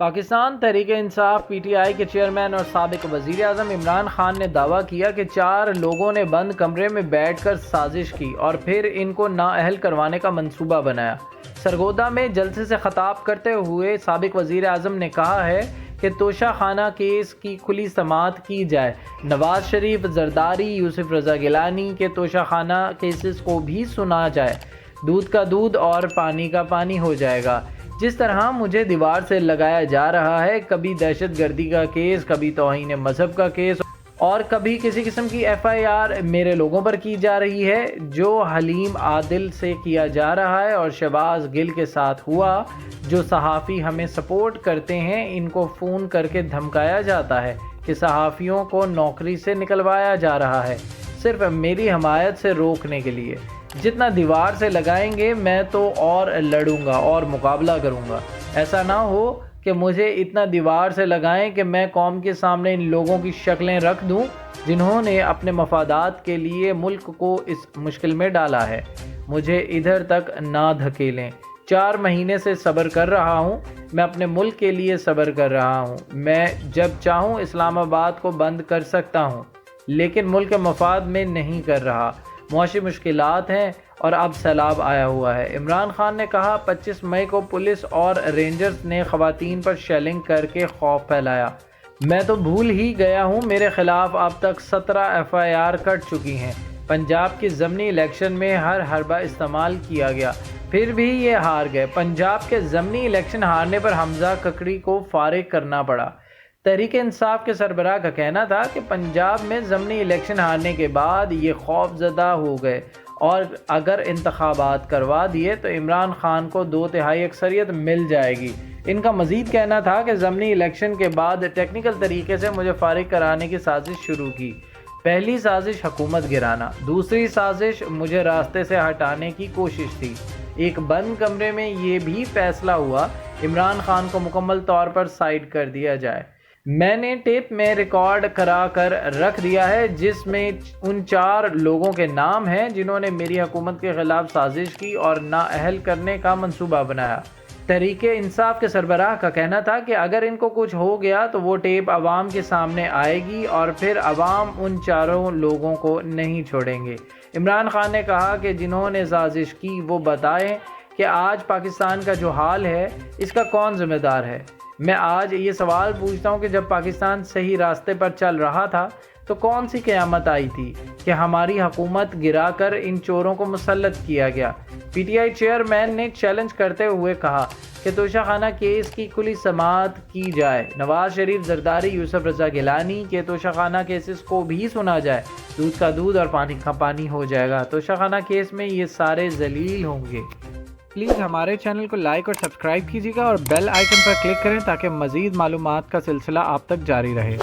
Pakistan Tehreek Insaf P T I کے chairman اور سابق وزیر اعظم عمران خان نے دعویٰ کیا کہ 4 لوگوں نے بند کمرے میں بیٹھ کر سازش کی اور پھر ان کو نااہل کروانے کا منصوبہ بنایا۔ سرگودا میں جلسے سے خطاب کرتے ہوئے سابق وزیر اعظم نے کہا ہے کہ توشہ خانہ کیس کی کھلی سماعت کی جائے، نواز شریف، زرداری، یوسف رضا گیلانی کے توشہ خانہ کیسز کو بھی سنا جائے، دودھ کا دودھ اور پانی کا پانی ہو جائے گا۔ جس طرح مجھے دیوار سے لگایا جا رہا ہے، کبھی دہشت گردی کا کیس، کبھی توہین مذہب کا کیس اور کبھی کسی قسم کی ایف آئی آر میرے لوگوں پر کی جا رہی ہے، جو حلیم عادل سے کیا جا رہا ہے اور شہباز گل کے ساتھ ہوا، جو صحافی ہمیں سپورٹ کرتے ہیں، ان کو فون کر کے دھمکایا جاتا ہے کہ صحافیوں کو نوکری سے نکلوایا جا رہا ہے، صرف میری حمایت سے روکنے کے لیے۔ جتنا دیوار سے لگائیں گے میں تو اور لڑوں گا اور مقابلہ کروں گا۔ ایسا نہ ہو کہ مجھے اتنا دیوار سے لگائیں کہ میں قوم کے سامنے ان لوگوں کی شکلیں رکھ دوں جنہوں نے اپنے مفادات کے لیے ملک کو اس مشکل میں ڈالا ہے۔ مجھے ادھر تک نہ دھکیلیں۔ 4 مہینے سے صبر کر رہا ہوں، میں اپنے ملک کے لیے صبر کر رہا ہوں۔ میں جب چاہوں اسلام آباد کو بند کر سکتا ہوں، لیکن ملک کے مفاد میں نہیں کر رہا۔ معاشی مشکلات ہیں اور اب سیلاب آیا ہوا ہے۔ عمران خان نے کہا 25 مئی کو پولیس اور رینجرز نے خواتین پر شیلنگ کر کے خوف پھیلایا۔ میں تو بھول ہی گیا ہوں، میرے خلاف اب تک 17 ایف آئی آر کٹ چکی ہیں۔ پنجاب کی ضمنی الیکشن میں ہر حربہ استعمال کیا گیا، پھر بھی یہ ہار گئے۔ پنجاب کے ضمنی الیکشن ہارنے پر حمزہ ککڑی کو فارغ کرنا پڑا۔ تحریک انصاف کے سربراہ کا کہنا تھا کہ پنجاب میں ضمنی الیکشن ہارنے کے بعد یہ خوف زدہ ہو گئے اور اگر انتخابات کروا دیے تو عمران خان کو 2/3 اکثریت مل جائے گی۔ ان کا مزید کہنا تھا کہ ضمنی الیکشن کے بعد ٹیکنیکل طریقے سے مجھے فارغ کرانے کی سازش شروع کی۔ پہلی سازش حکومت گرانا، دوسری سازش مجھے راستے سے ہٹانے کی کوشش تھی۔ ایک بند کمرے میں یہ بھی فیصلہ ہوا عمران خان کو مکمل طور پر سائیڈ کر دیا جائے۔ میں نے ٹیپ میں ریکارڈ کرا کر رکھ دیا ہے جس میں ان 4 لوگوں کے نام ہیں جنہوں نے میری حکومت کے خلاف سازش کی اور نااہل کرنے کا منصوبہ بنایا۔ تحریک انصاف کے سربراہ کا کہنا تھا کہ اگر ان کو کچھ ہو گیا تو وہ ٹیپ عوام کے سامنے آئے گی اور پھر عوام ان 4 لوگوں کو نہیں چھوڑیں گے۔ عمران خان نے کہا کہ جنہوں نے سازش کی وہ بتائیں کہ آج پاکستان کا جو حال ہے اس کا کون ذمہ دار ہے۔ میں آج یہ سوال پوچھتا ہوں کہ جب پاکستان صحیح راستے پر چل رہا تھا تو کون سی قیامت آئی تھی کہ ہماری حکومت گرا کر ان چوروں کو مسلط کیا گیا۔ پی ٹی آئی چیئرمین نے چیلنج کرتے ہوئے کہا کہ توشہ خانہ کیس کی کھلی سماعت کی جائے، نواز شریف، زرداری، یوسف رضا گیلانی کے توشہ خانہ کیسز کو بھی سنا جائے، دودھ کا دودھ اور پانی کا پانی ہو جائے گا۔ توشہ خانہ کیس میں یہ سارے ذلیل ہوں گے۔ پلیز ہمارے چینل کو لائک اور سبسکرائب کیجیے گا اور بیل آئیکن پر کلک کریں تاکہ مزید معلومات کا سلسلہ آپ تک جاری رہے۔